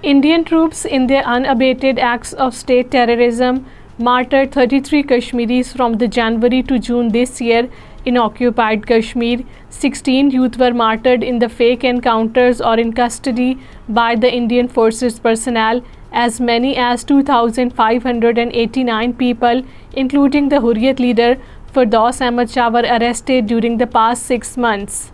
Indian troops, in their unabated acts of state terrorism, martyred 33 Kashmiris from the January to June this year in occupied Kashmir. 16 youth were martyred in the fake encounters or in custody by the Indian Forces personnel. As many as 2,589 people, including the Hurriyat leader Firdaus Ahmad Shah, were arrested during the past 6 months.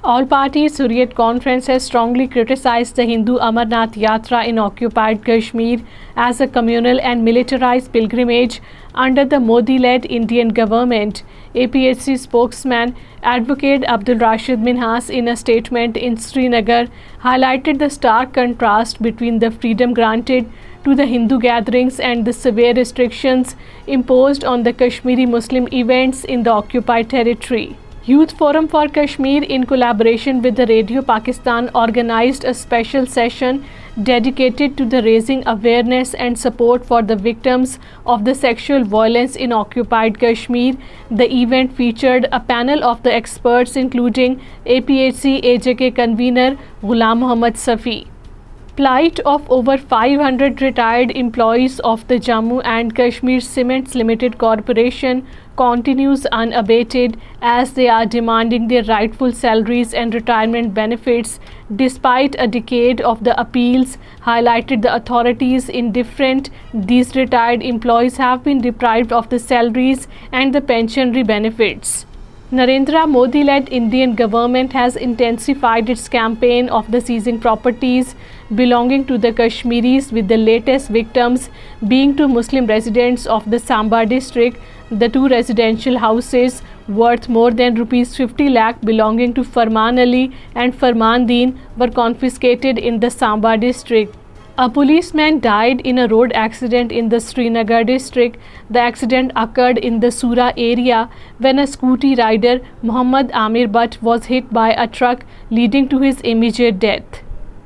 All parties Hurriyat Conference has strongly criticized the Hindu Amarnath Yatra in occupied Kashmir as a communal and militarized pilgrimage under the Modi-led Indian government. APHC spokesman Advocate Abdul Rashid Minhas, in a statement in Srinagar, highlighted the stark contrast between the freedom granted to the Hindu gatherings and the severe restrictions imposed on the Kashmiri Muslim events in the occupied territory. Youth Forum for Kashmir, in collaboration with the Radio Pakistan, organized a special session dedicated to the raising awareness and support for the victims of the sexual violence in occupied Kashmir. The event featured a panel of the experts including APHC AJK convener Ghulam Muhammad Safi. Plight of over 500 retired employees of the Jammu and Kashmir Cements Limited Corporation continues unabated as they are demanding their rightful salaries and retirement benefits. Despite a decade of the appeals, highlighted the authorities indifferent, these retired employees have been deprived of the salaries and the pensionary benefits. Narendra Modi-led Indian government has intensified its campaign of the seizing properties belonging to the Kashmiris, with the latest victims being two Muslim residents of the Samba district. The two residential houses worth more than rupees 50 lakh belonging to Farman Ali and Farman Deen were confiscated in the Samba district. A policeman died in a road accident in the Srinagar district. The accident occurred in the Sura area when a scooty rider, Muhammad Amir Butt, was hit by a truck, leading to his immediate death.